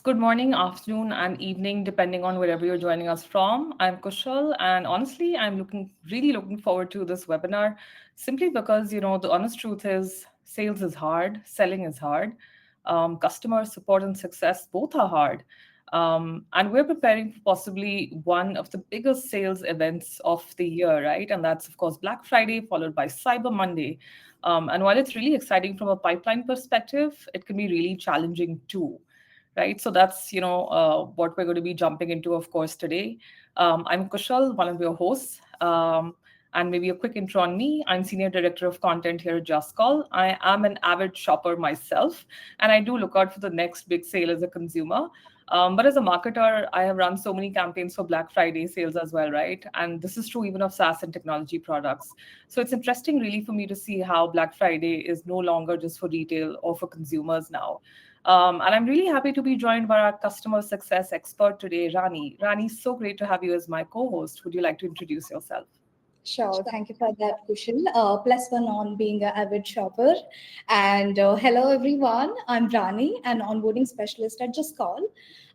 Good morning, afternoon, and evening, depending on wherever you're joining us from. I'm Kushal, and honestly, I'm really looking forward to this webinar simply because, the honest truth is sales is hard, selling is hard, customer support and success both are hard. And we're preparing for possibly one of the biggest sales events of the year, right? And that's, of course, Black Friday, followed by Cyber Monday. And while it's really exciting from a pipeline perspective, it can be really challenging too, right? So that's what we're going to be jumping into, of course, today. I'm Kushal, one of your hosts. And maybe a quick intro on me. I'm Senior Director of Content here at JustCall. I am an avid shopper myself, and I do look out for the next big sale as a consumer. But as a marketer, I have run so many campaigns for Black Friday sales as well, right? And this is true even of SaaS and technology products. So it's interesting, really, for me to see how Black Friday is no longer just for retail or for consumers now. And I'm really happy to be joined by our customer success expert today, Rani. Rani, so great to have you as my co host. Would you like to introduce yourself? Sure, thank you for that, Kushal. Plus one on being an avid shopper. And hello, everyone. I'm Rani, an onboarding specialist at JustCall.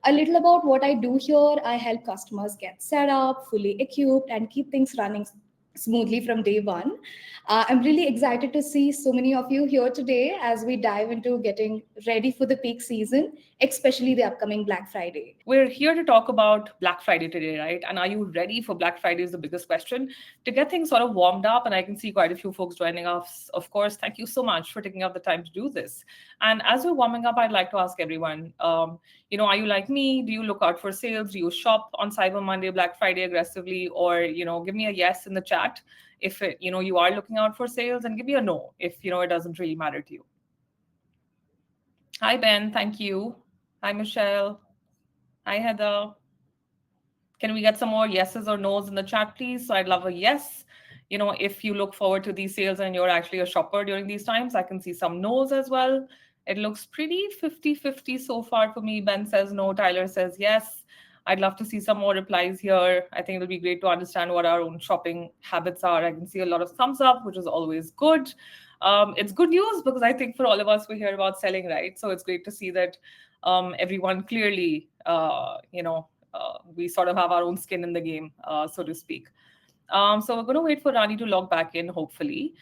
A little about what I do here: I help customers get set up, fully equipped, and keep things running smoothly from day one. I'm really excited to see so many of you here today as we dive into getting ready for the peak season, especially the upcoming Black Friday. We're here to talk about Black Friday today, right? And are you ready for Black Friday is the biggest question. To get things sort of warmed up, and I can see quite a few folks joining us, of course, thank you so much for taking out the time to do this. And as we're warming up, I'd like to ask everyone, are you like me? Do you look out for sales? Do you shop on Cyber Monday, Black Friday aggressively? Or, give me a yes in the chat if, you are looking out for sales, and give me a no if, it doesn't really matter to you. Hi, Ben. Thank you. Hi, Michelle. Hi, Heather. Can we get some more yeses or nos in the chat, please? So I'd love a yes. If you look forward to these sales and you're actually a shopper during these times, I can see some nos as well. It looks pretty 50-50 so far for me. Ben says no, Tyler says yes. I'd love to see some more replies here. I think it'll be great to understand what our own shopping habits are. I can see a lot of thumbs up, which is always good. It's good news because I think for all of us, we hear about selling, right? So it's great to see that everyone clearly, we sort of have our own skin in the game, so to speak. So we're going to wait for Rani to log back in, hopefully.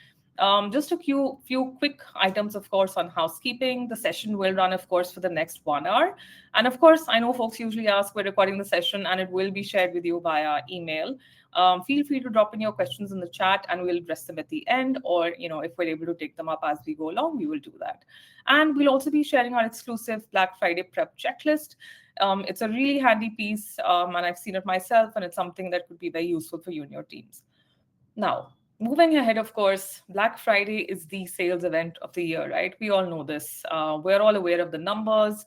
Just a few quick items, of course, on housekeeping. The session will run, of course, for the next 1 hour. And of course, I know folks usually ask, we're recording the session and it will be shared with you via email. Feel free to drop in your questions in the chat and we'll address them at the end. Or, if we're able to take them up as we go along, we will do that. And we'll also be sharing our exclusive Black Friday prep checklist. It's a really handy piece, and I've seen it myself, and it's something that could be very useful for you and your teams. Now, moving ahead, of course, Black Friday is the sales event of the year, right? We all know this. We're all aware of the numbers.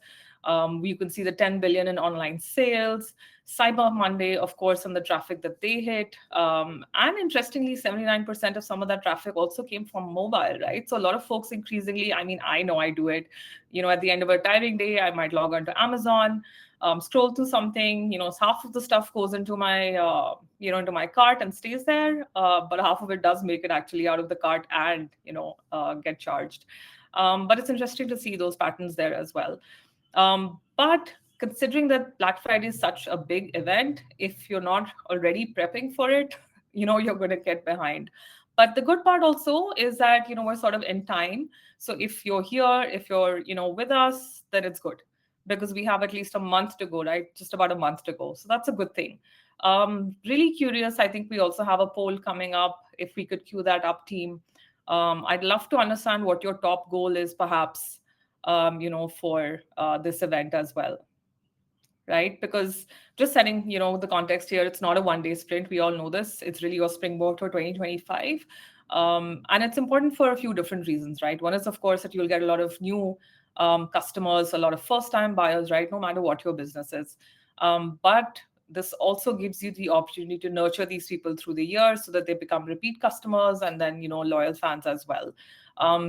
You can see the 10 billion in online sales, Cyber Monday, of course, and the traffic that they hit. And interestingly, 79% of some of that traffic also came from mobile, right? So a lot of folks increasingly, I mean, I know I do it, at the end of a tiring day, I might log on to Amazon, scroll through something, half of the stuff goes into my, into my cart and stays there, but half of it does make it actually out of the cart and, get charged. But it's interesting to see those patterns there as well. But considering that Black Friday is such a big event, if you're not already prepping for it, you're going to get behind. But the good part also is that, we're sort of in time. So if you're here, if you're, with us, then it's good because we have at least a month to go, right? Just about a month to go. So that's a good thing. Really curious. I think we also have a poll coming up. If we could queue that up, team. I'd love to understand what your top goal is, perhaps, for this event as well, right? Because just setting, the context here, it's not a one-day sprint. We all know this. It's really your springboard for 2025. And it's important for a few different reasons, right? One is, of course, that you'll get a lot of new customers, a lot of first-time buyers, right? No matter what your business is. But this also gives you the opportunity to nurture these people through the year so that they become repeat customers and then, loyal fans as well.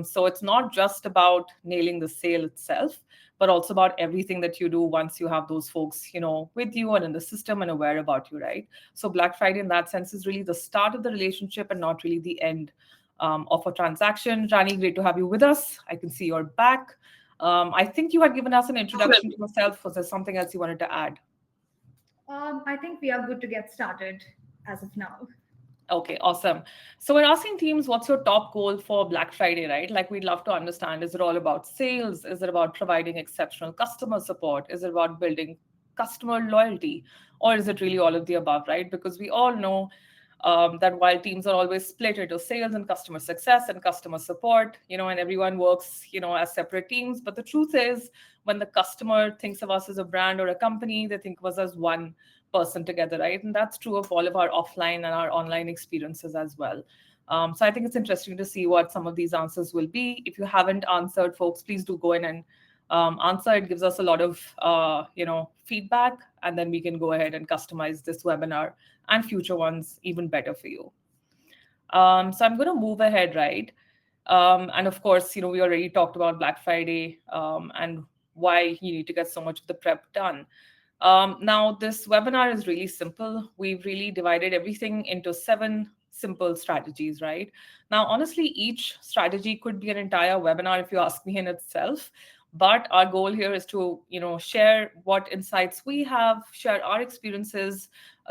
So it's not just about nailing the sale itself, but also about everything that you do once you have those folks, with you and in the system and aware about you, right? So Black Friday in that sense is really the start of the relationship and not really the end of a transaction. Rani, great to have you with us. I can see you're back. I think you had given us an introduction to yourself. Was there something else you wanted to add? I think we are good to get started as of now. Okay, awesome. So we're asking teams, what's your top goal for Black Friday, right? Like, we'd love to understand, is it all about sales? Is it about providing exceptional customer support? Is it about building customer loyalty? Or is it really all of the above, right? Because we all know that while teams are always split into sales and customer success and customer support, and everyone works, as separate teams. But the truth is, when the customer thinks of us as a brand or a company, they think of us as one person together, right? And that's true of all of our offline and our online experiences as well. So I think it's interesting to see what some of these answers will be. If you haven't answered, folks, please do go in and answer. It gives us a lot of feedback, and then we can go ahead and customize this webinar and future ones even better for you. So I'm going to move ahead, right? And of course, we already talked about Black Friday and why you need to get so much of the prep done. Now, this webinar is really simple. We've really divided everything into 7 simple strategies, right? Now, honestly, each strategy could be an entire webinar if you ask me in itself. But our goal here is to, share what insights we have, share our experiences.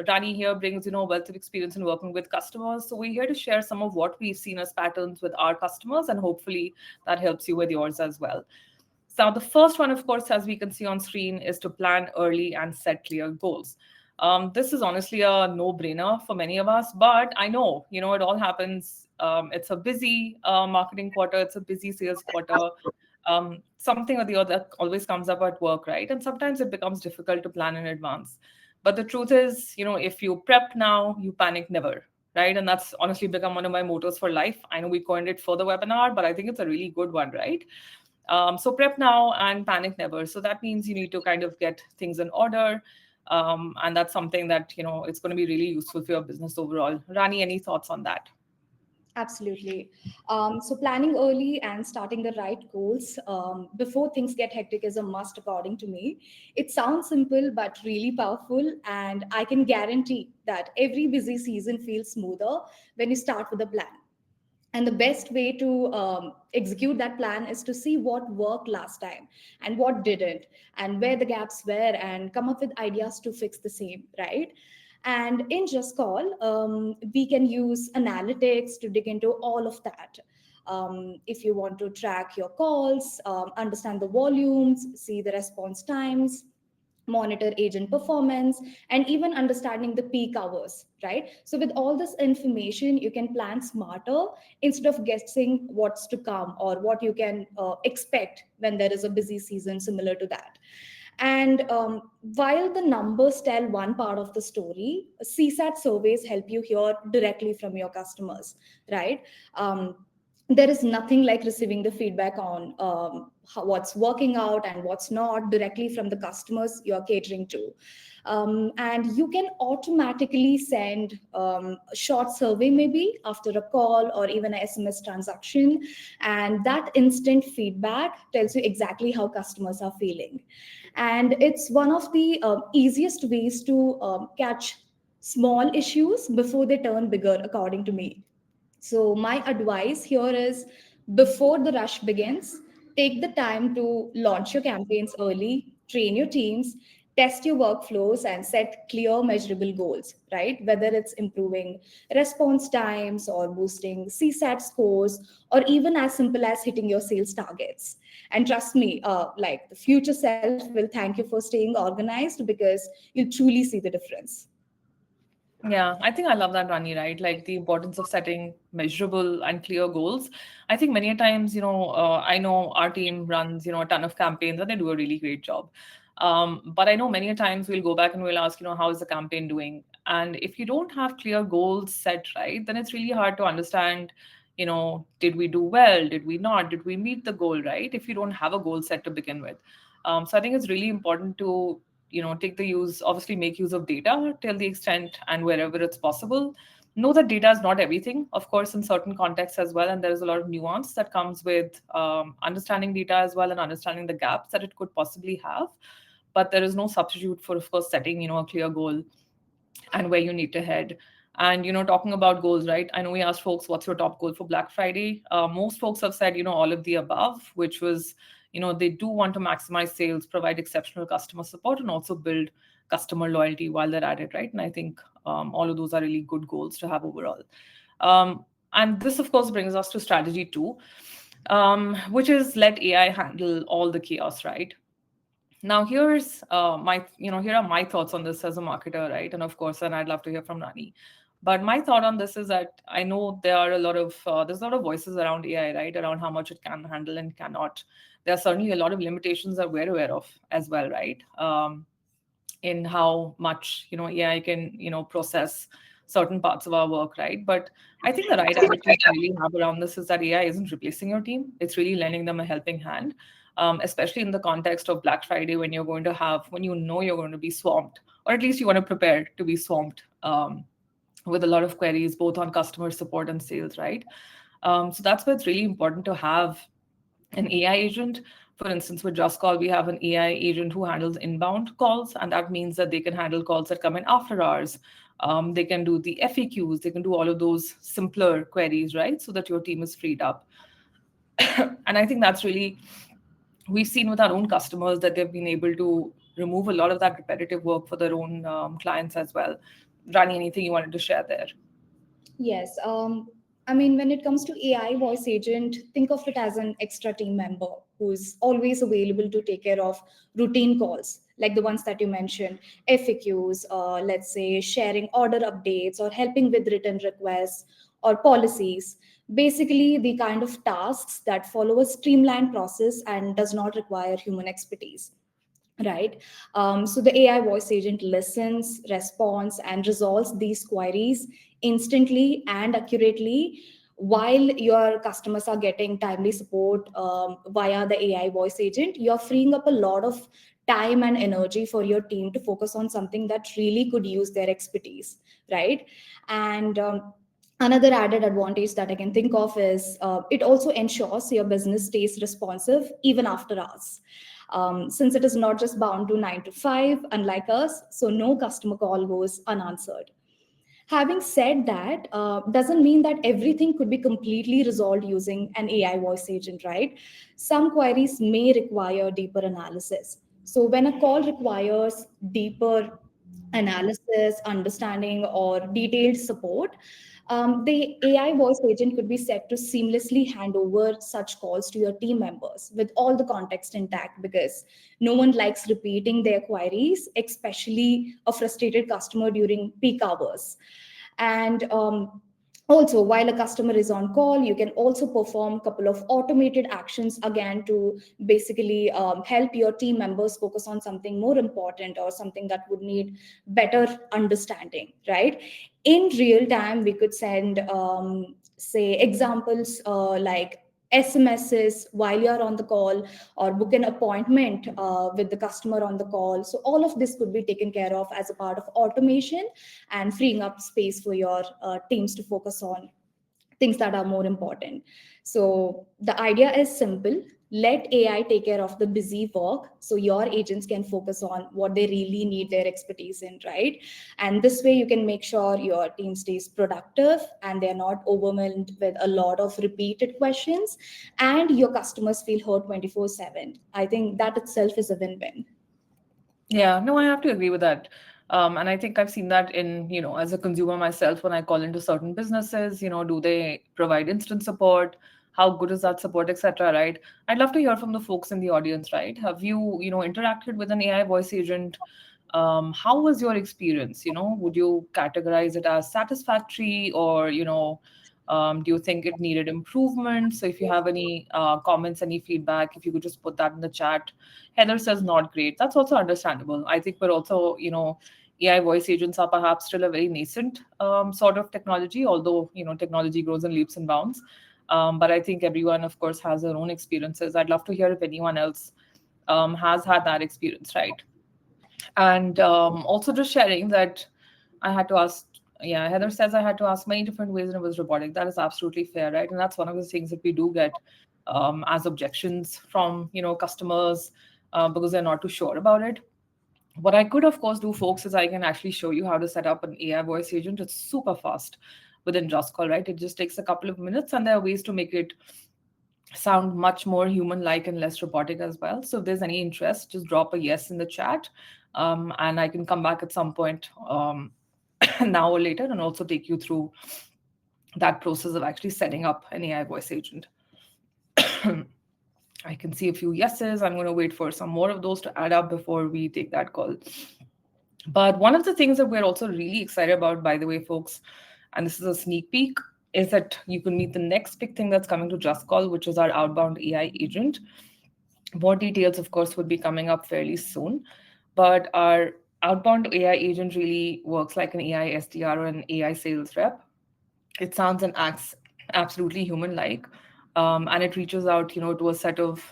Rani here brings, a wealth of experience in working with customers. So we're here to share some of what we've seen as patterns with our customers, and hopefully that helps you with yours as well. So the first one, of course, as we can see on screen, is to plan early and set clear goals. This is honestly a no-brainer for many of us, but I know, it all happens. It's a busy marketing quarter. It's a busy sales quarter. Something or the other always comes up at work, right? And sometimes it becomes difficult to plan in advance. But the truth is, if you prep now, you panic never, right? And that's honestly become one of my mottos for life. I know we coined it for the webinar, but I think it's a really good one, right? So prep now and panic never. So that means you need to kind of get things in order. And that's something that, it's going to be really useful for your business overall. Rani, any thoughts on that? Absolutely. So planning early and starting the right goals before things get hectic is a must, according to me. It sounds simple, but really powerful. And I can guarantee that every busy season feels smoother when you start with a plan. And the best way to execute that plan is to see what worked last time and what didn't, and where the gaps were, and come up with ideas to fix the same, right? And in JustCall, we can use analytics to dig into all of that. If you want to track your calls, understand the volumes, see the response times, monitor agent performance, and even understanding the peak hours, right? So with all this information, you can plan smarter instead of guessing what's to come or what you can expect when there is a busy season similar to that. And while the numbers tell one part of the story, CSAT surveys help you hear directly from your customers, right? There is nothing like receiving the feedback on what's working out and what's not directly from the customers you're catering to. And you can automatically send a short survey maybe after a call or even a SMS transaction. And that instant feedback tells you exactly how customers are feeling. And it's one of the easiest ways to catch small issues before they turn bigger, according to me. So, my advice here is before the rush begins, take the time to launch your campaigns early, train your teams, test your workflows, and set clear, measurable goals, right? Whether it's improving response times or boosting CSAT scores, or even as simple as hitting your sales targets. And trust me, like the future self will thank you for staying organized because you'll truly see the difference. Yeah, I think I love that, Rani, right? Like the importance of setting measurable and clear goals. I think many a times, I know our team runs, a ton of campaigns and they do a really great job. But I know many a times we'll go back and we'll ask, how is the campaign doing? And if you don't have clear goals set, right, then it's really hard to understand, did we do well? Did we not? Did we meet the goal, right? If you don't have a goal set to begin with. So I think it's really important to take the use, obviously make use of data till the extent and wherever it's possible. Know that data is not everything, of course, in certain contexts as well, and there's a lot of nuance that comes with understanding data as well and understanding the gaps that it could possibly have. But there is no substitute for, of course, setting a clear goal and where you need to head. And talking about goals, right? I know we asked folks, what's your top goal for Black Friday? Most folks have said, all of the above, which was They do want to maximize sales, provide exceptional customer support, and also build customer loyalty while they're at it, right? And I think all of those are really good goals to have overall. And this, of course, brings us to strategy two, which is let AI handle all the chaos, right? Now, here's here are my thoughts on this as a marketer, right? And of course, and I'd love to hear from Rani. But my thought on this is that I know there are there's a lot of voices around AI, right? Around how much it can handle and cannot. There are certainly a lot of limitations that we're aware of as well, right? In how much AI can process certain parts of our work, right? But I think the right attitude to really have around this is that AI isn't replacing your team; it's really lending them a helping hand, especially in the context of Black Friday when you're going to be swamped, or at least you want to prepare to be swamped with a lot of queries, both on customer support and sales, right? So that's why it's really important to have an AI agent. For instance, with JustCall, we have an AI agent who handles inbound calls, and that means that they can handle calls that come in after hours. They can do the FAQs, they can do all of those simpler queries, right? So that your team is freed up. And I think that's really, we've seen with our own customers that they've been able to remove a lot of that repetitive work for their own clients as well. Rani, anything you wanted to share there? Yes. I mean, when it comes to AI voice agent, think of it as an extra team member who's always available to take care of routine calls, like the ones that you mentioned, FAQs, let's say sharing order updates or helping with written requests or policies. Basically, the kind of tasks that follow a streamlined process and does not require human expertise, right? So the AI voice agent listens, responds, and resolves these queries instantly and accurately, while your customers are getting timely support via the AI voice agent. You're freeing up a lot of time and energy for your team to focus on something that really could use their expertise, right? And another added advantage that I can think of is it also ensures your business stays responsive even after hours. Since it is not just bound to 9 to 5, unlike us, so no customer call goes unanswered. Having said that, doesn't mean that everything could be completely resolved using an AI voice agent, right? Some queries may require deeper analysis. So when a call requires deeper analysis, understanding, or detailed support, the AI voice agent could be set to seamlessly hand over such calls to your team members with all the context intact, because no one likes repeating their queries, especially a frustrated customer during peak hours. And also, while a customer is on call, you can also perform a couple of automated actions again to basically help your team members focus on something more important or something that would need better understanding, right? In real time, we could send, say, examples like SMSs while you're on the call, or book an appointment with the customer on the call. So all of this could be taken care of as a part of automation and freeing up space for your teams to focus on things that are more important. So the idea is simple. Let AI take care of the busy work so your agents can focus on what they really need their expertise in, right? And this way you can make sure your team stays productive and they're not overwhelmed with a lot of repeated questions, and your customers feel heard 24/7. I think that itself is a win-win. Yeah, no, I have to agree with that. And I think I've seen that in, as a consumer myself, when I call into certain businesses, do they provide instant support? How good is that support, etc., right? I'd love to hear from the folks in the audience, right? Have you, interacted with an AI voice agent? How was your experience? Would you categorize it as satisfactory, or, do you think it needed improvement? So if you have any comments, any feedback, if you could just put that in the chat. Heather says not great. That's also understandable. I think we're also, AI voice agents are perhaps still a very nascent sort of technology, although, technology grows in leaps and bounds. But I think everyone, of course, has their own experiences. I'd love to hear if anyone else has had that experience, right? And also just sharing that I had to ask, yeah, Heather says I had to ask many different ways and it was robotic. That is absolutely fair, right? And that's one of the things that we do get as objections from, customers because they're not too sure about it. What I could, of course, do, folks, is I can actually show you how to set up an AI voice agent. It's super fast within JustCall, right? It just takes a couple of minutes, and there are ways to make it sound much more human-like and less robotic as well. So if there's any interest, just drop a yes in the chat, and I can come back at some point now or later and also take you through that process of actually setting up an AI voice agent. I can see a few yeses. I'm going to wait for some more of those to add up before we take that call. But one of the things that we're also really excited about, by the way, folks, and this is a sneak peek, is that you can meet the next big thing that's coming to JustCall, which is our outbound AI agent. More details, of course, would be coming up fairly soon. But our outbound AI agent really works like an AI SDR or an AI sales rep. It sounds and acts absolutely human-like, and it reaches out, to a set of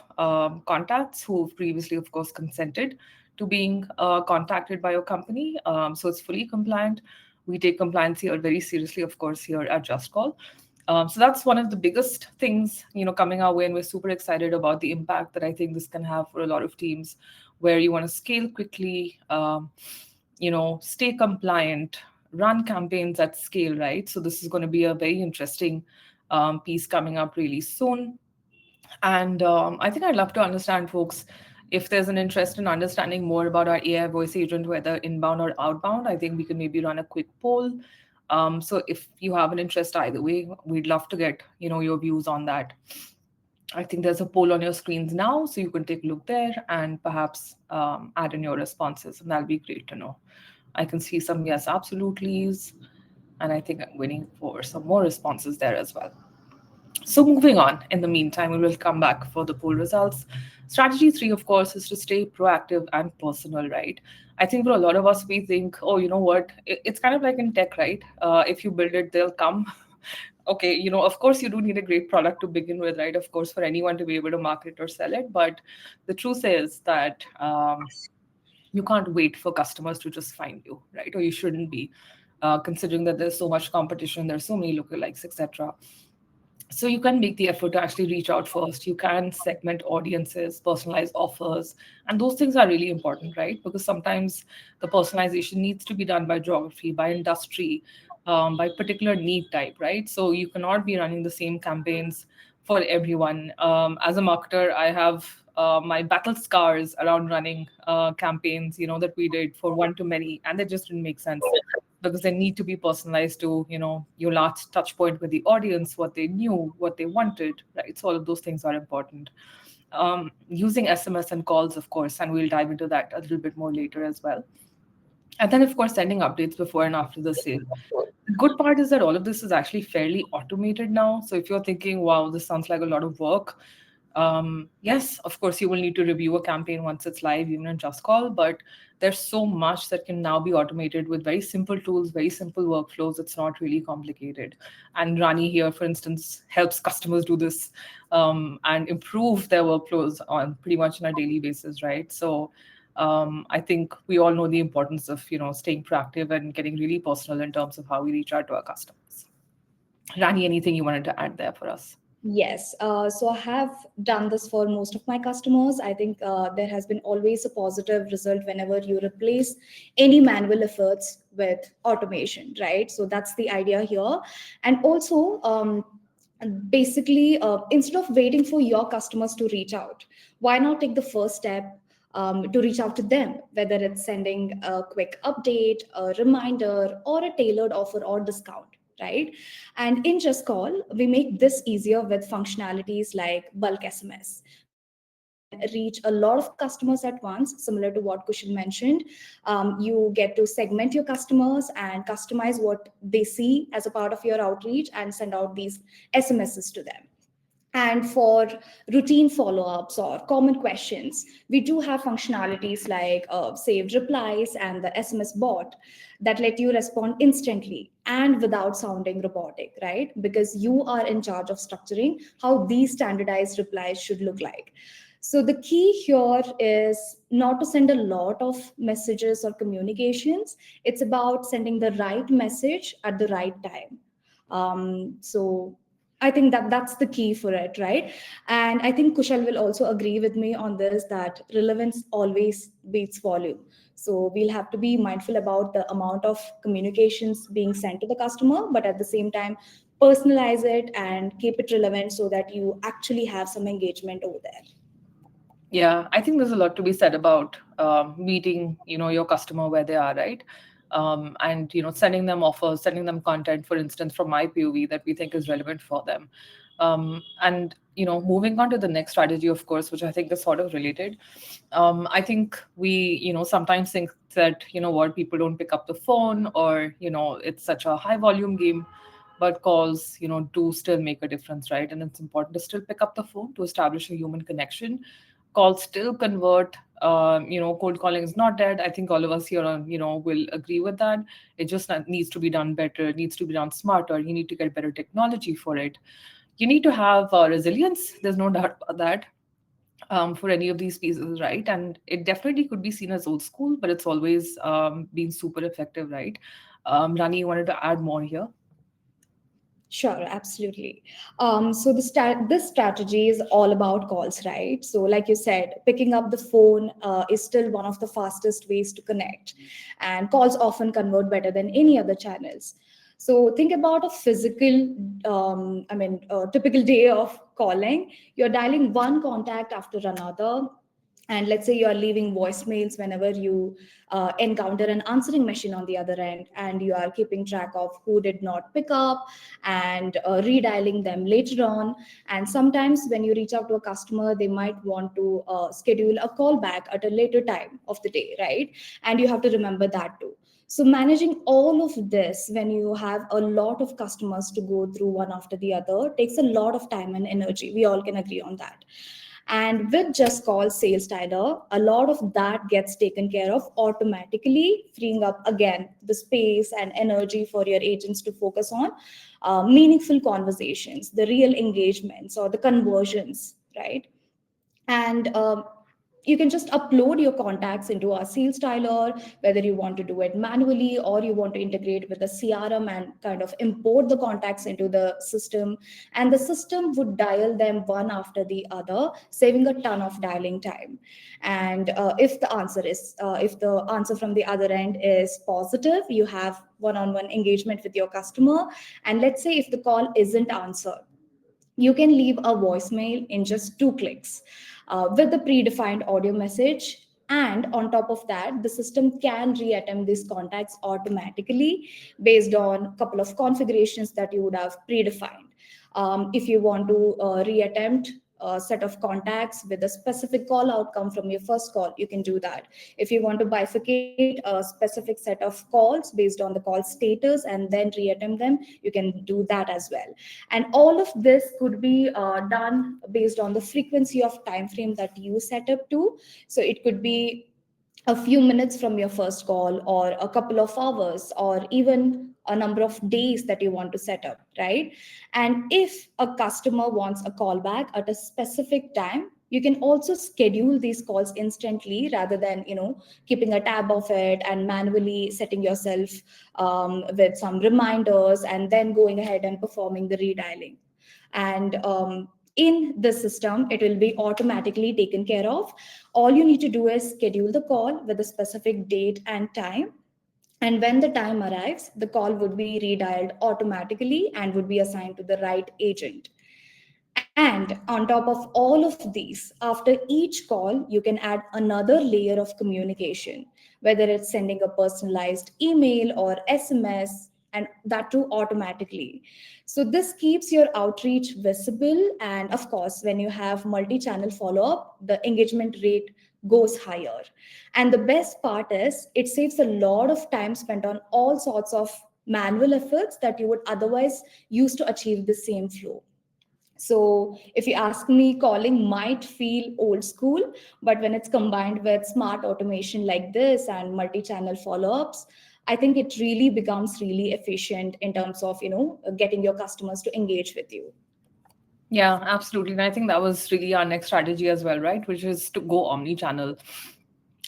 contacts who've previously, of course, consented to being contacted by your company. So it's fully compliant. We take compliance here very seriously, of course, here at JustCall. So that's one of the biggest things, coming our way, and we're super excited about the impact that I think this can have for a lot of teams, where you want to scale quickly, stay compliant, run campaigns at scale, right? So this is going to be a very interesting piece coming up really soon. And I think I'd love to understand, folks, if there's an interest in understanding more about our AI voice agent, whether inbound or outbound. I think we can maybe run a quick poll. So if you have an interest either way, we'd love to get your views on that. I think there's a poll on your screens now, so you can take a look there and perhaps add in your responses, and that'll be great to know. I can see some yes, absolutely's, and I think I'm waiting for some more responses there as well. So moving on, in the meantime, we will come back for the poll results. Strategy 3, of course, is to stay proactive and personal, right? I think for a lot of us, we think, oh, you know what? It's kind of like in tech, right? If you build it, they'll come. Okay, of course, you do need a great product to begin with, right? Of course, for anyone to be able to market or sell it. But the truth is that you can't wait for customers to just find you, right? Or you shouldn't be, considering that there's so much competition, there's so many lookalikes, etc. So you can make the effort to actually reach out first. You can segment audiences, personalize offers, and those things are really important, right? Because sometimes the personalization needs to be done by geography, by industry, by particular need type, right? So you cannot be running the same campaigns for everyone. As a marketer, I have my battle scars around running campaigns, that we did for one to many, and they just didn't make sense because they need to be personalized to, your last touch point with the audience, what they knew, what they wanted, right? So all of those things are important. Using SMS and calls, of course, and we'll dive into that a little bit more later as well. And then, of course, sending updates before and after the sale. The good part is that all of this is actually fairly automated now. So if you're thinking, wow, this sounds like a lot of work, yes, of course, you will need to review a campaign once it's live, even in JustCall, but there's so much that can now be automated with very simple tools, very simple workflows. It's not really complicated. And Rani here, for instance, helps customers do this and improve their workflows on pretty much on a daily basis, right? So I think we all know the importance of staying proactive and getting really personal in terms of how we reach out to our customers. Rani, anything you wanted to add there for us? Yes. So I have done this for most of my customers. I think there has been always a positive result whenever you replace any manual efforts with automation, right? So that's the idea here. And also, basically, instead of waiting for your customers to reach out, why not take the first step to reach out to them, whether it's sending a quick update, a reminder, or a tailored offer or discount, right? And in Just Call, we make this easier with functionalities like bulk SMS, where you can reach a lot of customers at once, similar to what Kushal mentioned. You get to segment your customers and customize what they see as a part of your outreach and send out these SMSs to them. And for routine follow-ups or common questions, we do have functionalities like saved replies and the SMS bot that let you respond instantly and without sounding robotic, right? Because you are in charge of structuring how these standardized replies should look like. So the key here is not to send a lot of messages or communications. It's about sending the right message at the right time. So I think that that's the key for it, right? And I think Kushal will also agree with me on this, that relevance always beats volume. So we'll have to be mindful about the amount of communications being sent to the customer, but at the same time, personalize it and keep it relevant so that you actually have some engagement over there. Yeah, I think there's a lot to be said about meeting, your customer where they are, right? And sending them offers, sending them content, for instance, from my POV that we think is relevant for them. And moving on to the next strategy, of course, which I think is sort of related. I think we, sometimes think that what people don't pick up the phone, or it's such a high volume game, but calls do still make a difference, right? And it's important to still pick up the phone to establish a human connection. Calls still convert. Cold calling is not dead. I think all of us here on will agree with that. It just needs to be done better. It needs to be done smarter. You need to get better technology for it. You need to have resilience. There's no doubt about that, for any of these pieces, right? And it definitely could be seen as old school, but it's always been super effective, right? Rani, you wanted to add more here? Sure, absolutely. So this strategy is all about calls, right? So, like you said, picking up the phone is still one of the fastest ways to connect, and calls often convert better than any other channels. So, think about a typical day of calling. You're dialing one contact after another, and let's say you are leaving voicemails whenever you encounter an answering machine on the other end, and you are keeping track of who did not pick up and redialing them later on. And sometimes when you reach out to a customer, they might want to schedule a call back at a later time of the day, right? And you have to remember that too. So managing all of this when you have a lot of customers to go through one after the other takes a lot of time and energy. We all can agree on that. And with Just Call Sales Tyler, a lot of that gets taken care of automatically, freeing up again the space and energy for your agents to focus on meaningful conversations, the real engagements or the conversions, right? And you can just upload your contacts into our sales dialer, whether you want to do it manually or you want to integrate with a CRM and kind of import the contacts into the system. And the system would dial them one after the other, saving a ton of dialing time. And if the answer from the other end is positive, you have one-on-one engagement with your customer. And let's say if the call isn't answered, you can leave a voicemail in just 2 clicks with the predefined audio message. And on top of that, the system can reattempt these contacts automatically based on a couple of configurations that you would have predefined. If you want to reattempt a set of contacts with a specific call outcome from your first call, you can do that. If you want to bifurcate a specific set of calls based on the call status and then reattempt them, you can do that as well. And all of this could be done based on the frequency of time frame that you set up to. So it could be a few minutes from your first call, or a couple of hours, or even a number of days that you want to set up, right? And if a customer wants a call back at a specific time, you can also schedule these calls instantly rather than keeping a tab of it and manually setting yourself with some reminders and then going ahead and performing the redialing. And in the system, it will be automatically taken care of. All you need to do is schedule the call with a specific date and time, and when the time arrives, the call would be redialed automatically and would be assigned to the right agent. And on top of all of these, after each call, you can add another layer of communication, whether it's sending a personalized email or SMS, and that too automatically. So this keeps your outreach visible. And of course, when you have multi channel follow up, the engagement rate goes higher. And the best part is, it saves a lot of time spent on all sorts of manual efforts that you would otherwise use to achieve the same flow. So, if you ask me, calling might feel old school, but when it's combined with smart automation like this and multi-channel follow-ups, I think it really becomes really efficient in terms of getting your customers to engage with you. Yeah, absolutely. And I think that was really our next strategy as well, right? Which is to go omni-channel.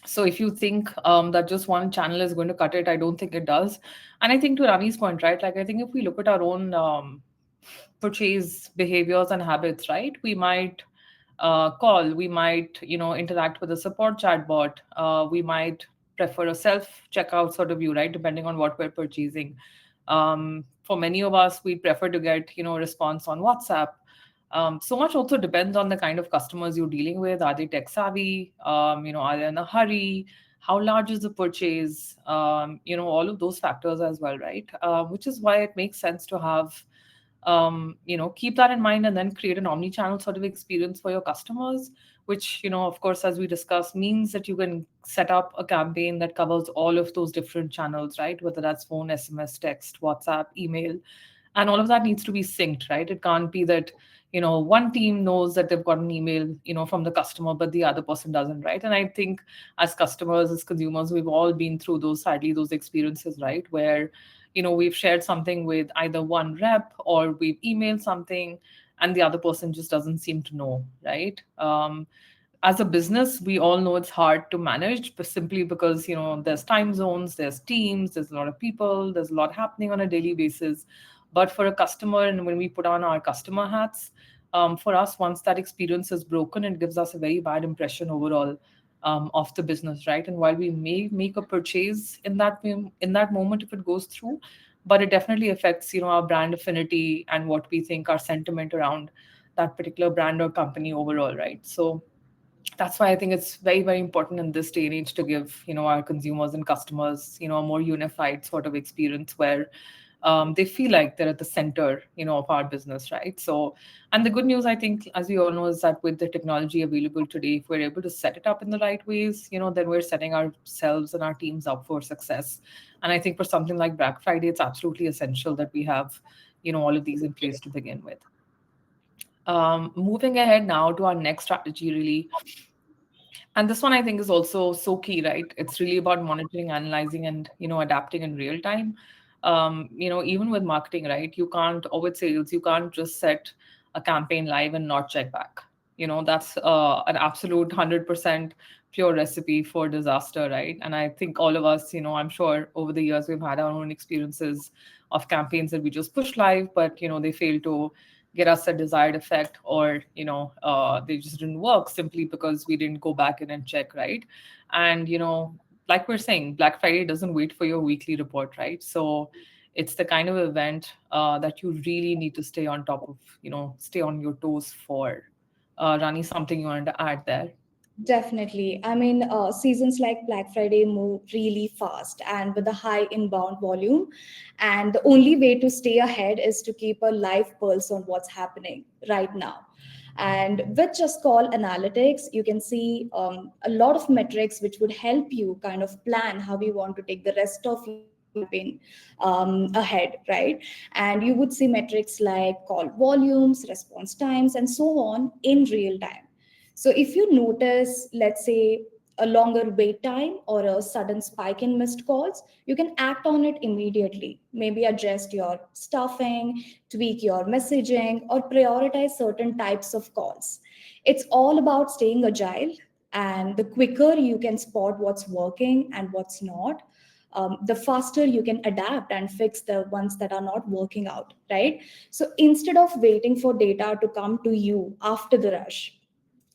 So if you think that just one channel is going to cut it, I don't think it does. And I think to Rani's point, right? Like I think if we look at our own purchase behaviors and habits, right? We might call, we might, interact with a support chatbot, we might prefer a self checkout sort of view, right? Depending on what we're purchasing. For many of us, we prefer to get, a response on WhatsApp. So much also depends on the kind of customers you're dealing with. Are they tech savvy? Are they in a hurry? How large is the purchase? All of those factors as well, right? Which is why it makes sense to have, keep that in mind and then create an omni-channel sort of experience for your customers, which, of course, as we discussed, means that you can set up a campaign that covers all of those different channels, right? Whether that's phone, SMS, text, WhatsApp, email, and all of that needs to be synced, right? It can't be that, one team knows that they've got an email, from the customer, but the other person doesn't, right? And I think as customers, as consumers, we've all been through those, sadly, those experiences, right? Where, we've shared something with either one rep or we've emailed something and the other person just doesn't seem to know, right? As a business, we all know it's hard to manage, but simply because, there's time zones, there's teams, there's a lot of people, there's a lot happening on a daily basis. But for a customer, and when we put on our customer hats, for us, once that experience is broken, it gives us a very bad impression overall, of the business, right? And while we may make a purchase in that moment if it goes through, but it definitely affects, our brand affinity and what we think our sentiment around that particular brand or company overall, right? So that's why I think it's very, very important in this day and age to give, our consumers and customers, a more unified sort of experience where, they feel like they're at the center, of our business, right? So, and the good news, I think, as we all know, is that with the technology available today, if we're able to set it up in the right ways, then we're setting ourselves and our teams up for success. And I think for something like Black Friday, it's absolutely essential that we have, all of these in place to begin with. Moving ahead now to our next strategy, really, and this one I think is also so key, right? It's really about monitoring, analyzing, and adapting in real time. Even with marketing, right? You can't, or with sales, you can't just set a campaign live and not check back. That's an absolute 100% pure recipe for disaster, right? And I think all of us, I'm sure over the years we've had our own experiences of campaigns that we just push live, but they fail to get us a desired effect, or they just didn't work simply because we didn't go back in and check, right? And like we're saying, Black Friday doesn't wait for your weekly report, right? So it's the kind of event that you really need to stay on top of, stay on your toes for. Rani, something you wanted to add there? Definitely. I mean, seasons like Black Friday move really fast and with a high inbound volume. And the only way to stay ahead is to keep a live pulse on what's happening right now. And with Just Call Analytics, you can see a lot of metrics which would help you kind of plan how you want to take the rest of your campaign ahead, right? And you would see metrics like call volumes, response times, and so on in real time. So if you notice, let's say, a longer wait time or a sudden spike in missed calls, you can act on it immediately. Maybe adjust your stuffing, tweak your messaging, or prioritize certain types of calls. It's all about staying agile, and the quicker you can spot what's working and what's not, the faster you can adapt and fix the ones that are not working out, right? So instead of waiting for data to come to you after the rush,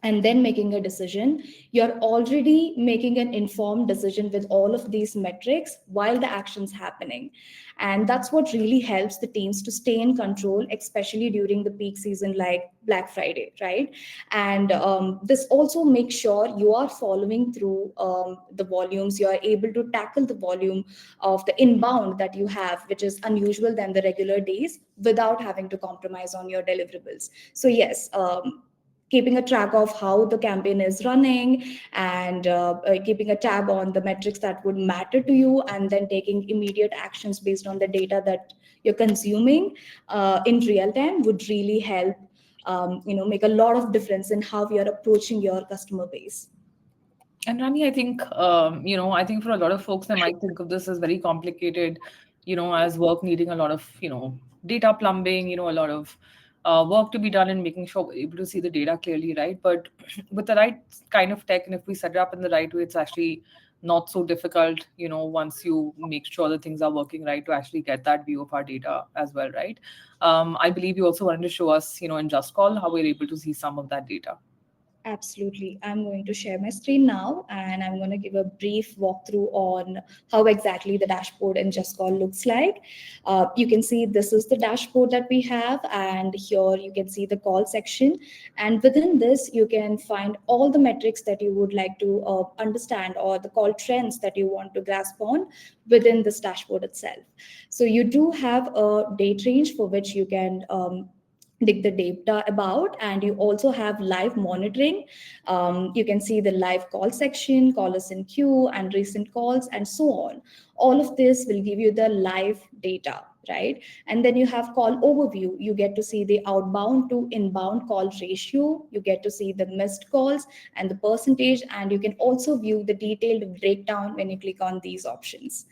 and then making a decision, you're already making an informed decision with all of these metrics while the action's happening. And that's what really helps the teams to stay in control, especially during the peak season like Black Friday, right? And this also makes sure you are following through the volumes, you are able to tackle the volume of the inbound that you have, which is unusual than the regular days, without having to compromise on your deliverables. So yes, keeping a track of how the campaign is running, and keeping a tab on the metrics that would matter to you, and then taking immediate actions based on the data that you're consuming in real time would really help, make a lot of difference in how you're approaching your customer base. And Rani, I think, I think for a lot of folks, they might think of this as very complicated, as work needing a lot of, data plumbing, a lot of work to be done in making sure we're able to see the data clearly, right? But with the right kind of tech, and if we set it up in the right way, it's actually not so difficult, once you make sure that things are working right, to actually get that view of our data as well, right? I believe you also wanted to show us, in Just Call, how we're able to see some of that data. Absolutely. I'm going to share my screen now and I'm going to give a brief walkthrough on how exactly the dashboard in JustCall looks like. You can see this is the dashboard that we have, and here you can see the call section. And within this, you can find all the metrics that you would like to understand, or the call trends that you want to grasp on within this dashboard itself. So you do have a date range for which you can dig the data about, and you also have live monitoring. You can see the live call section, callers in queue, and recent calls, and so on. All of this will give you the live data, right? And then you have call overview. You get to see the outbound to inbound call ratio, you get to see the missed calls and the percentage, and you can also view the detailed breakdown when you click on these options.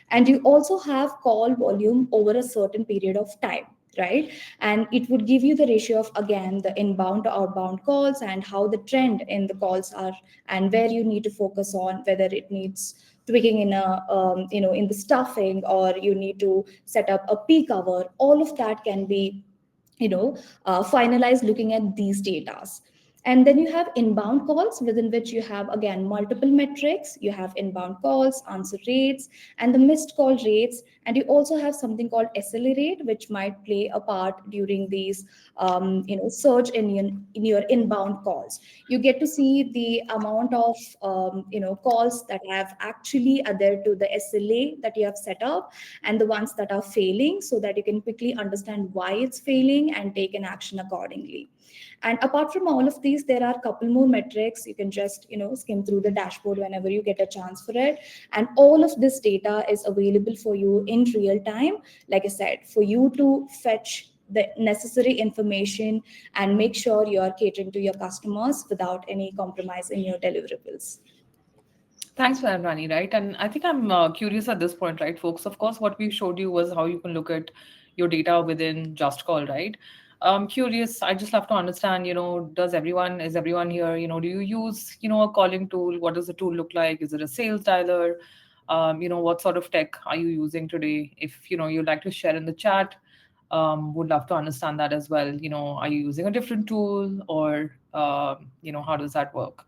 And you also have call volume over a certain period of time, right? And it would give you the ratio of, again, the inbound to outbound calls and how the trend in the calls are, and where you need to focus on, whether it needs tweaking in a in the stuffing, or you need to set up a peak hour. All of that can be finalized looking at these datas. And then you have inbound calls, within which you have, again, multiple metrics. You have inbound calls, answer rates, and the missed call rates. And you also have something called SLA rate, which might play a part during these surge in your inbound calls. You get to see the amount of calls that have actually adhered to the SLA that you have set up, and the ones that are failing, so that you can quickly understand why it's failing and take an action accordingly. And apart from all of these, there are a couple more metrics. You can just skim through the dashboard whenever you get a chance for it. And all of this data is available for you in real time, like I said, for you to fetch the necessary information and make sure you are catering to your customers without any compromise in your deliverables. Thanks for that, Rani, right? And I think I'm curious at this point, right, folks? Of course, what we showed you was how you can look at your data within JustCall, right? Curious, I just love to understand, is everyone here, do you use, a calling tool? What does the tool look like? Is it a sales dialer? What sort of tech are you using today? If, you'd like to share in the chat, would love to understand that as well. Are you using a different tool, or, how does that work?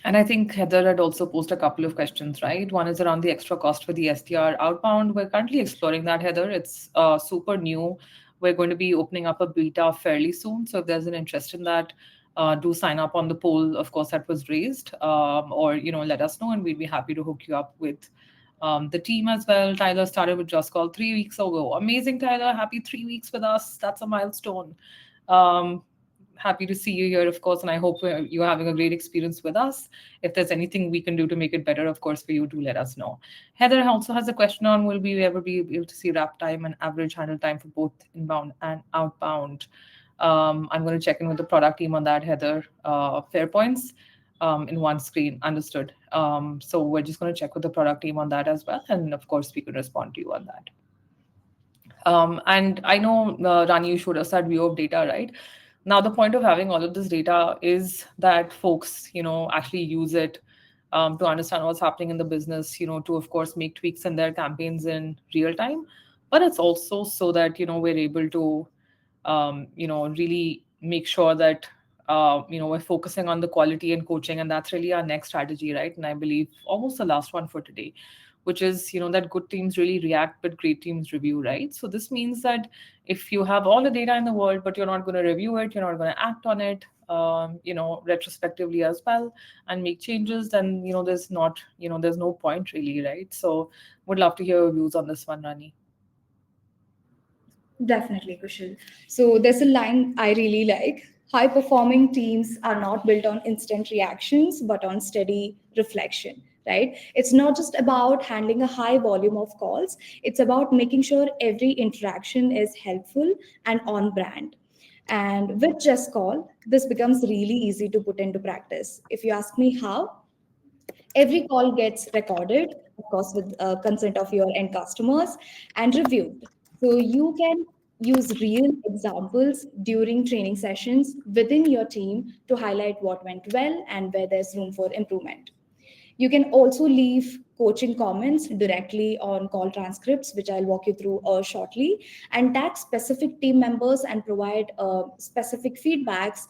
And I think Heather had also posed a couple of questions, right? One is around the extra cost for the SDR outbound. We're currently exploring that, Heather. It's super new. We're going to be opening up a beta fairly soon. So if there's an interest in that, do sign up on the poll, of course, that was raised, or let us know, and we'd be happy to hook you up with the team as well. Tyler started with Just Call 3 weeks ago. Amazing, Tyler. Happy 3 weeks with us. That's a milestone. Um, Happy to see you here, of course, and I hope you're having a great experience with us. If there's anything we can do to make it better, of course, for you, do let us know. Heather also has a question on, will we ever be able to see wrap time and average handle time for both inbound and outbound? I'm going to check in with the product team on that, Heather. Fair points in one screen, understood. So we're just going to check with the product team on that as well, and of course, we can respond to you on that. And I know, Rani, you showed us that view of data, right? Now, the point of having all of this data is that folks, actually use it to understand what's happening in the business, to, of course, make tweaks in their campaigns in real time. But it's also so that, we're able to, really make sure that, we're focusing on the quality and coaching. And that's really our next strategy, right? And I believe almost the last one for today, which is, that good teams really react, but great teams review, right? So this means that if you have all the data in the world, but you're not going to review it, you're not going to act on it, retrospectively as well, and make changes, then, there's no point really, right? So would love to hear your views on this one, Rani. Definitely, Kushal. So there's a line I really like. High performing teams are not built on instant reactions, but on steady reflection, right? It's not just about handling a high volume of calls, it's about making sure every interaction is helpful and on brand. And with Just Call, this becomes really easy to put into practice. If you ask me how, every call gets recorded, of course, with consent of your end customers, and reviewed. So you can use real examples during training sessions within your team to highlight what went well and where there's room for improvement. You can also leave coaching comments directly on call transcripts, which I'll walk you through shortly, and tag specific team members and provide specific feedbacks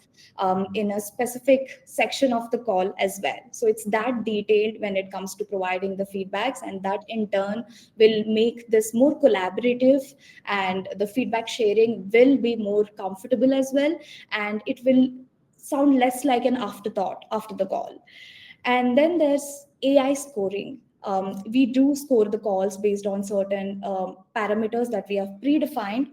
in a specific section of the call as well. So it's that detailed when it comes to providing the feedbacks, and that in turn will make this more collaborative, and the feedback sharing will be more comfortable as well, and it will sound less like an afterthought after the call. And then there's AI scoring. We do score the calls based on certain parameters that we have predefined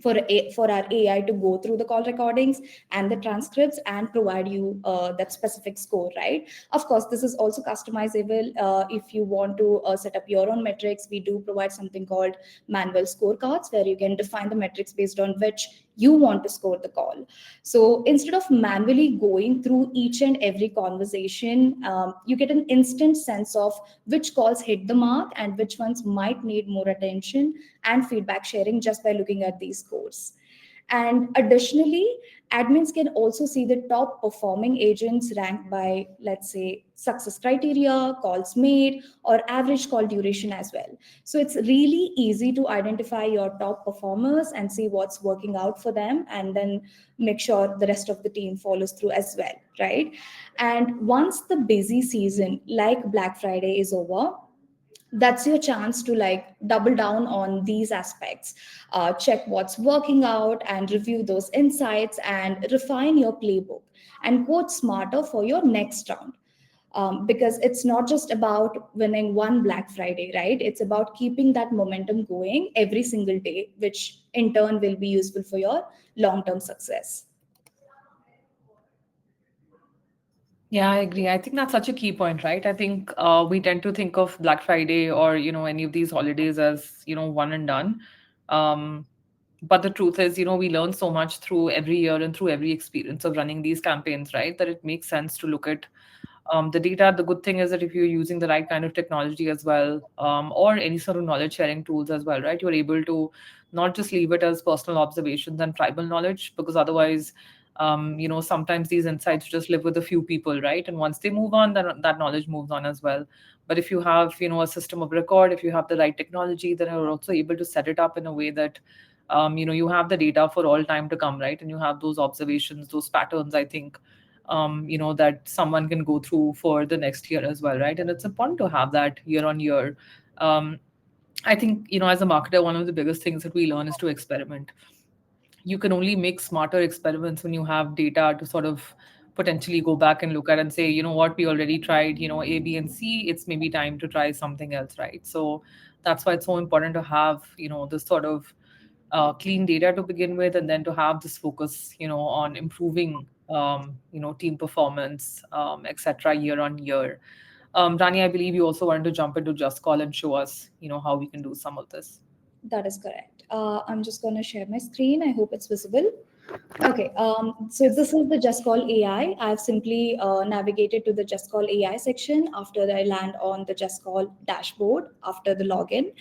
for our AI to go through the call recordings and the transcripts and provide you that specific score, right? Of course, this is also customizable. If you want to set up your own metrics, we do provide something called manual scorecards where you can define the metrics based on which you want to score the call. So instead of manually going through each and every conversation, you get an instant sense of which calls hit the mark and which ones might need more attention and feedback sharing just by looking at these scores. And additionally, admins can also see the top performing agents ranked by, let's say, success criteria, calls made, or average call duration as well. So it's really easy to identify your top performers and see what's working out for them, and then make sure the rest of the team follows through as well, right? And once the busy season like Black Friday is over, that's your chance to like double down on these aspects, check what's working out and review those insights and refine your playbook and quote smarter for your next round. Because it's not just about winning one Black Friday, right? It's about keeping that momentum going every single day, which in turn will be useful for your long term success. Yeah, I agree. I think that's such a key point, right? I think we tend to think of Black Friday or, any of these holidays as, one and done. Um, but the truth is, we learn so much through every year and through every experience of running these campaigns, right? That it makes sense to look at the data. The good thing is that if you're using the right kind of technology as well, or any sort of knowledge sharing tools as well, right, you're able to not just leave it as personal observations and tribal knowledge, because otherwise, sometimes these insights just live with a few people, right? And once they move on, then that knowledge moves on as well. But if you have, a system of record, if you have the right technology, then you're also able to set it up in a way that you have the data for all time to come, right? And you have those observations, those patterns, I think, that someone can go through for the next year as well, right? And it's important to have that year on year. Um, I think, as a marketer, one of the biggest things that we learn is to experiment. You can only make smarter experiments when you have data to sort of potentially go back and look at and say, what, we already tried, A, B, and C. It's maybe time to try something else, right? So that's why it's so important to have, this sort of clean data to begin with, and then to have this focus, on improving, team performance, etc., year on year. Rani, I believe you also wanted to jump into Just Call and show us, how we can do some of this. That is correct. I'm just going to share my screen. I hope it's visible. Okay, so this is the JustCall AI. I've simply navigated to the JustCall AI section after I land on the JustCall dashboard after the login.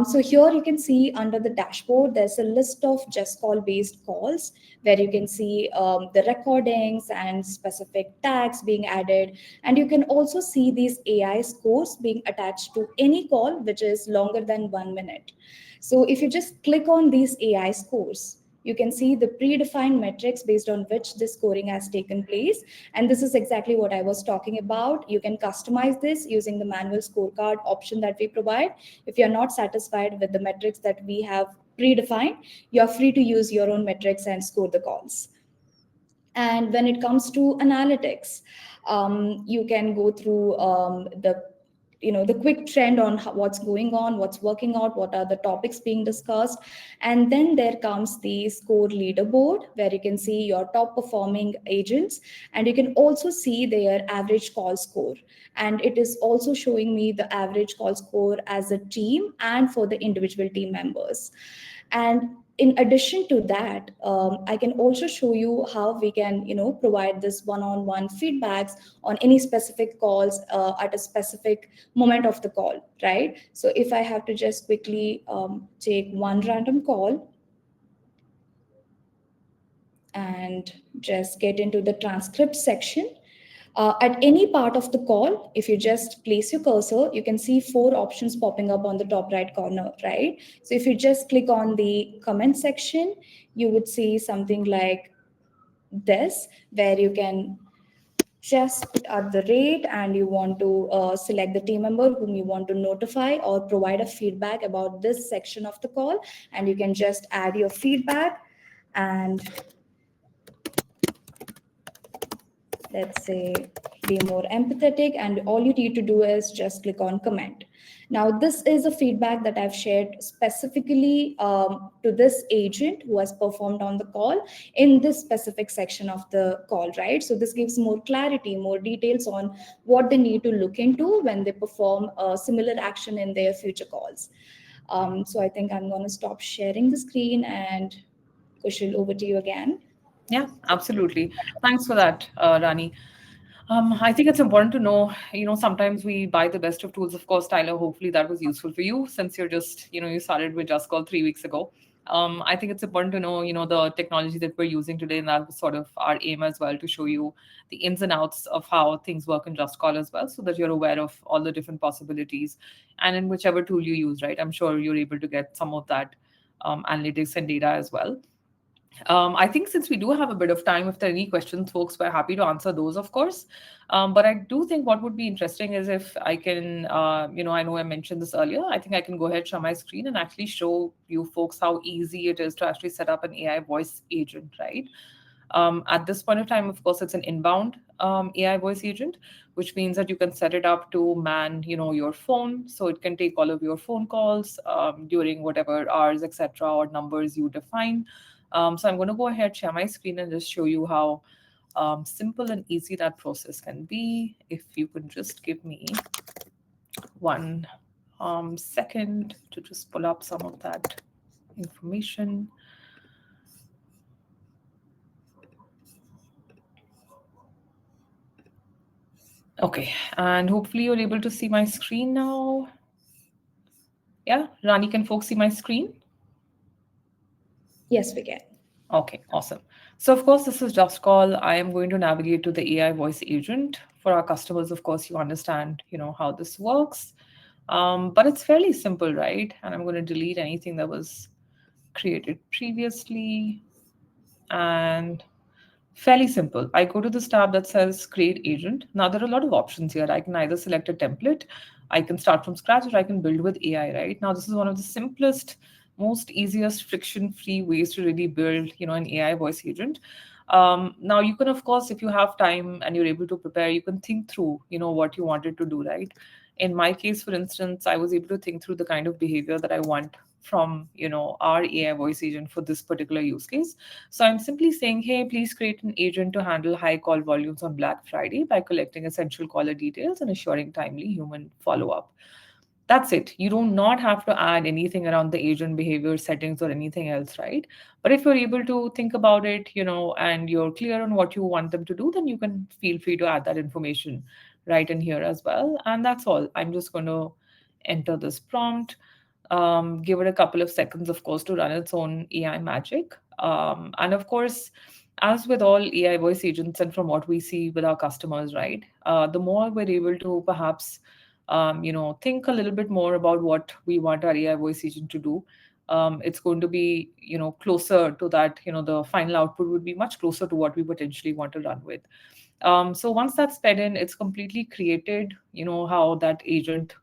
So here you can see under the dashboard, there's a list of JustCall based calls where you can see the recordings and specific tags being added. And you can also see these AI scores being attached to any call which is longer than 1 minute. So if you just click on these AI scores, you can see the predefined metrics based on which the scoring has taken place. And this is exactly what I was talking about. You can customize this using the manual scorecard option that we provide. If you're not satisfied with the metrics that we have predefined, you're free to use your own metrics and score the calls. And when it comes to analytics, you can go through the quick trend on what's going on, what's working out, what are the topics being discussed. And then there comes the score leaderboard where you can see your top performing agents, and you can also see their average call score. And it is also showing me the average call score as a team and for the individual team members. And in addition to that, I can also show you how we can provide this one-on-one feedbacks on any specific calls at a specific moment of the call, right? So if I have to just quickly take one random call and just get into the transcript section, At any part of the call, if you just place your cursor, you can see four options popping up on the top right corner, right? So if you just click on the comment section, you would see something like this, where you can just put at the rate and you want to select the team member whom you want to notify or provide a feedback about this section of the call, and you can just add your feedback and let's say be more empathetic, and all you need to do is just click on comment. Now this is a feedback that I've shared specifically to this agent who has performed on the call in this specific section of the call, right? So this gives more clarity, more details on what they need to look into when they perform a similar action in their future calls. So I think I'm going to stop sharing the screen, and Kushal, over to you again. Yeah, absolutely. Thanks for that, Rani. I think it's important to know, sometimes we buy the best of tools. Of course, Tyler, hopefully that was useful for you since you're just, you started with JustCall 3 weeks ago. I think it's important to know, the technology that we're using today, and that was sort of our aim as well, to show you the ins and outs of how things work in JustCall as well, so that you're aware of all the different possibilities. And in whichever tool you use, right, I'm sure you're able to get some of that analytics and data as well. I think since we do have a bit of time, if there are any questions, folks, we're happy to answer those, of course. But I do think what would be interesting is if I can, I know I mentioned this earlier. I think I can go ahead, share my screen, and actually show you folks how easy it is to actually set up an AI voice agent, right? At this point of time, of course, it's an inbound AI voice agent, which means that you can set it up to man, your phone, so it can take all of your phone calls during whatever hours, etc., or numbers you define. So I'm going to go ahead, share my screen, and just show you how simple and easy that process can be. If you could just give me one second to just pull up some of that information. Okay, and hopefully you're able to see my screen now. Yeah, Rani, can folks see my screen? Yes, we can. Okay, awesome. So of course, this is Just Call. I am going to navigate to the AI voice agent. For our customers, of course, you understand, how this works. But it's fairly simple, right? And I'm going to delete anything that was created previously. And fairly simple. I go to this tab that says Create Agent. Now, there are a lot of options here. I can either select a template, I can start from scratch, or I can build with AI, right? Now, this is one of the simplest, most easiest, friction-free ways to really build, an AI voice agent. Now, you can, of course, if you have time and you're able to prepare, you can think through, what you wanted to do, right? In my case, for instance, I was able to think through the kind of behavior that I want from, our AI voice agent for this particular use case. So I'm simply saying, hey, please create an agent to handle high call volumes on Black Friday by collecting essential caller details and assuring timely human follow-up. That's it. You do not have to add anything around the agent behavior settings or anything else, right? But if you're able to think about it, and you're clear on what you want them to do, then you can feel free to add that information right in here as well. And that's all. I'm just going to enter this prompt, give it a couple of seconds, of course, to run its own AI magic. And of course, as with all AI voice agents, and from what we see with our customers, right, the more we're able to perhaps, think a little bit more about what we want our AI voice agent to do. It's going to be, closer to that, the final output would be much closer to what we potentially want to run with. So once that's fed in, it's completely created, how that agent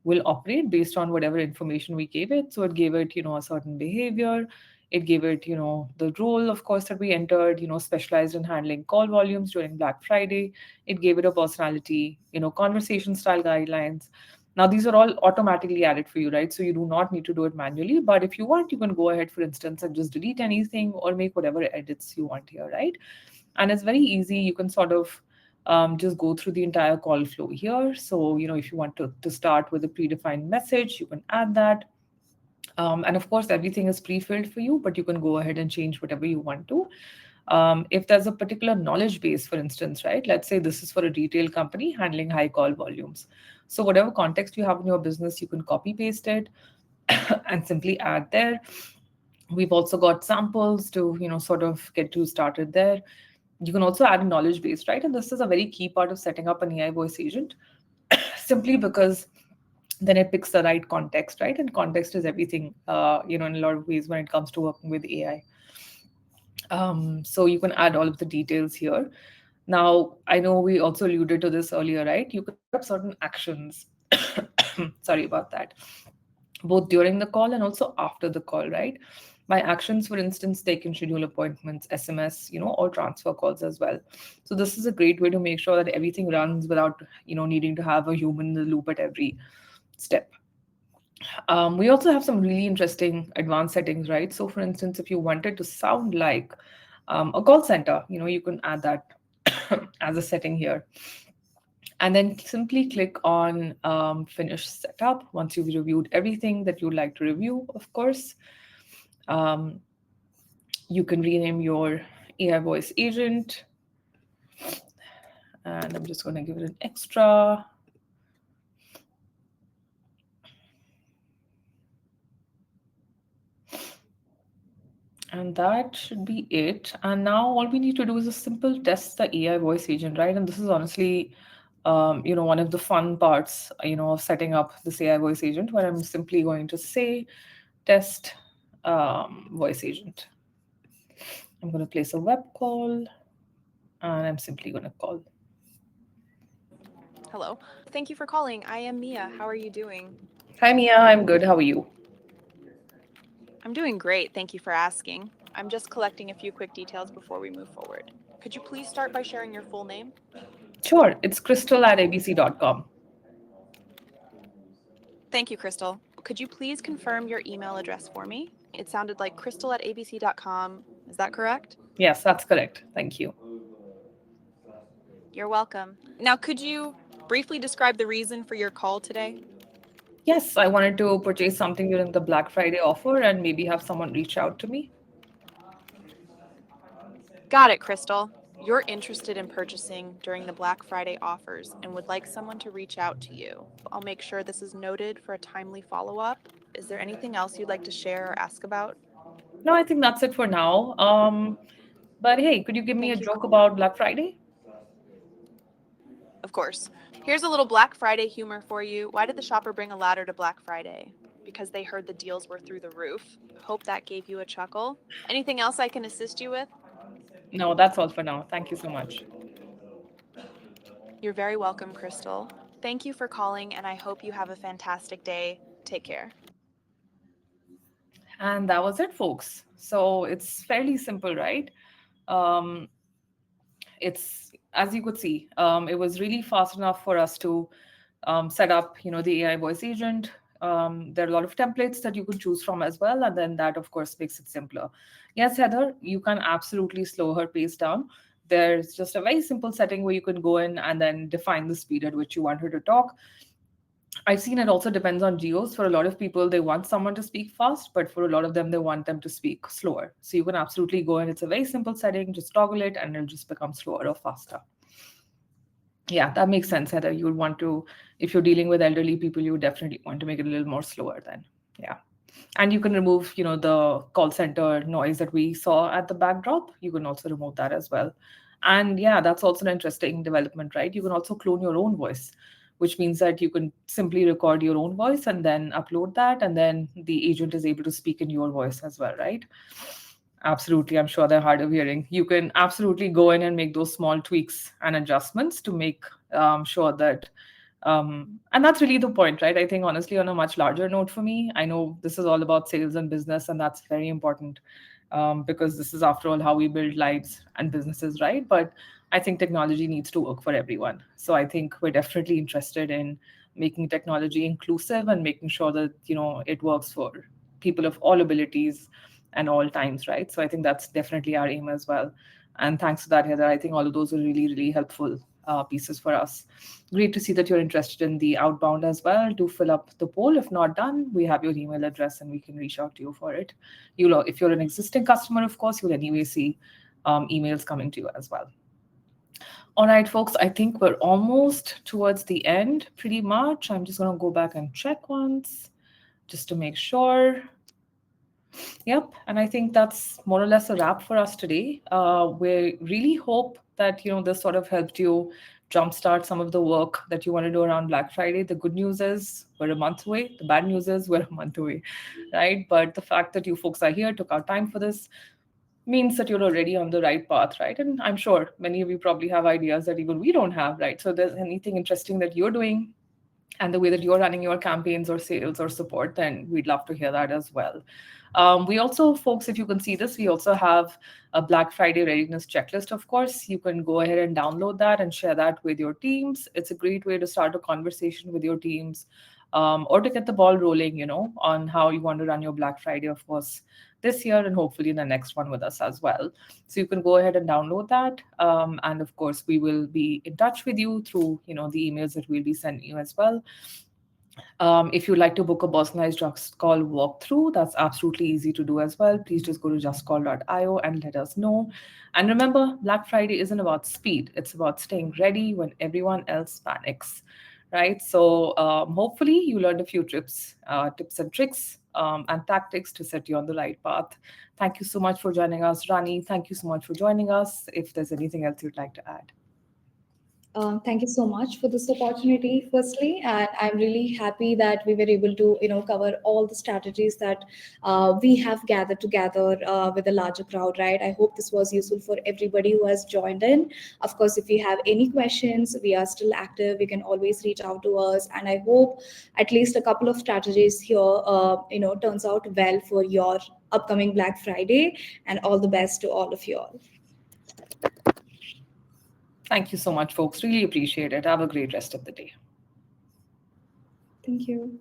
will operate based on whatever information we gave it. So it gave it, a certain behavior. It gave it, the role, of course, that we entered, specialized in handling call volumes during Black Friday. It gave it a personality, conversation style guidelines. Now, these are all automatically added for you, right? So you do not need to do it manually. But if you want, you can go ahead, for instance, and just delete anything or make whatever edits you want here, right? And it's very easy. You can sort of just go through the entire call flow here. So, if you want to start with a predefined message, you can add that. And of course, everything is pre-filled for you, but you can go ahead and change whatever you want to. If there's a particular knowledge base, for instance, right? Let's say this is for a retail company handling high call volumes. So whatever context you have in your business, you can copy paste it and simply add there. We've also got samples to, sort of get you started there. You can also add knowledge base, right? And this is a very key part of setting up an AI voice agent, simply because then it picks the right context, right? And context is everything, in a lot of ways when it comes to working with AI. So you can add all of the details here. Now, I know we also alluded to this earlier, right? You can set up certain actions. Sorry about that. Both during the call and also after the call, right? By actions, for instance, they can schedule appointments, SMS, or transfer calls as well. So this is a great way to make sure that everything runs without, needing to have a human in the loop at every step. We also have some really interesting advanced settings, right? So, for instance, if you wanted to sound like a call center, you can add that as a setting here. And then simply click on Finish Setup once you've reviewed everything that you'd like to review, of course. Um, you can rename your AI voice agent. And I'm just going to give it an extra. And that should be it. And now all we need to do is a simple test the AI voice agent, right? And this is honestly, one of the fun parts, of setting up this AI voice agent, where I'm simply going to say test voice agent. I'm going to place a web call and I'm simply going to call. Hello. Thank you for calling. I am Mia. How are you doing? Hi, Mia. I'm good. How are you? I'm doing great. Thank you for asking. I'm just collecting a few quick details before we move forward. Could you please start by sharing your full name? Sure. It's crystal at abc.com. Thank you, Crystal. Could you please confirm your email address for me? It sounded like crystal at abc.com. Is that correct? Yes, that's correct. Thank you. You're welcome. Now, could you briefly describe the reason for your call today? Yes, I wanted to purchase something during the Black Friday offer and maybe have someone reach out to me. Got it, Crystal. You're interested in purchasing during the Black Friday offers and would like someone to reach out to you. I'll make sure this is noted for a timely follow up. Is there anything else you'd like to share or ask about? No, I think that's it for now. But hey, could you give me a Thank you. joke about Black Friday? Of course. Here's a little Black Friday humor for you. Why did the shopper bring a ladder to Black Friday? Because they heard the deals were through the roof. Hope that gave you a chuckle. Anything else I can assist you with? No, that's all for now. Thank you so much. You're very welcome, Crystal. Thank you for calling, and I hope you have a fantastic day. Take care. And that was it, folks. So it's fairly simple, right? Um, it's as you could see, it was really fast enough for us to set up, the AI voice agent. There are a lot of templates that you could choose from as well, and then that, of course, makes it simpler. Yes, Heather, you can absolutely slow her pace down. There's just a very simple setting where you can go in and then define the speed at which you want her to talk. I've seen it also depends on geos. For a lot of people, they want someone to speak fast, but for a lot of them, they want them to speak slower. So you can absolutely go in. It's a very simple setting. Just toggle it, and it'll just become slower or faster. Yeah, that makes sense, Heather. You would want to, if you're dealing with elderly people, you would definitely want to make it a little more slower then. Yeah. And you can remove, the call center noise that we saw at the backdrop. You can also remove that as well. And yeah, that's also an interesting development, right? You can also clone your own voice, which means that you can simply record your own voice and then upload that, and then the agent is able to speak in your voice as well, right? Absolutely. I'm sure they're hard of hearing. You can absolutely go in and make those small tweaks and adjustments to make sure that, and that's really the point, right? I think, honestly, on a much larger note for me, I know this is all about sales and business, and that's very important because this is, after all, how we build lives and businesses, right? But I think technology needs to work for everyone. So I think we're definitely interested in making technology inclusive and making sure that, it works for people of all abilities and all times, right? So I think that's definitely our aim as well. And thanks to that, Heather, I think all of those are really, really helpful pieces for us. Great to see that you're interested in the outbound as well. Do fill up the poll. If not done, we have your email address and we can reach out to you for it. If you're an existing customer, of course, you'll anyway see emails coming to you as well. All right, folks, I think we're almost towards the end pretty much. I'm just going to go back and check once just to make sure. Yep, and I think that's more or less a wrap for us today. We really hope that this sort of helped you jumpstart some of the work that you want to do around Black Friday. The good news is we're a month away. The bad news is we're a month away, right? But the fact that you folks are here, took out time for this, means that you're already on the right path, right? And I'm sure many of you probably have ideas that even we don't have, right? So if there's anything interesting that you're doing and the way that you're running your campaigns or sales or support, then we'd love to hear that as well. We also, folks, if you can see this, we also have a Black Friday readiness checklist, of course. You can go ahead and download that and share that with your teams. It's a great way to start a conversation with your teams, or to get the ball rolling, on how you want to run your Black Friday, of course, this year and hopefully in the next one with us as well. So you can go ahead and download that. And of course, we will be in touch with you through, the emails that we'll be sending you as well. If you'd like to book a personalized Just Call walkthrough, that's absolutely easy to do as well. Please just go to justcall.io and let us know. And remember, Black Friday isn't about speed, it's about staying ready when everyone else panics, right? So hopefully you learned a few tips and tricks, and tactics to set you on the right path. Thank you so much for joining us, Rani. Thank you so much for joining us. If there's anything else you'd like to add. Thank you so much for this opportunity, firstly, and I'm really happy that we were able to, cover all the strategies that we have gathered together with a larger crowd. Right? I hope this was useful for everybody who has joined in. Of course, if you have any questions, we are still active. You can always reach out to us, and I hope at least a couple of strategies here, turns out well for your upcoming Black Friday. And all the best to all of you all. Thank you so much, folks. Really appreciate it. Have a great rest of the day. Thank you.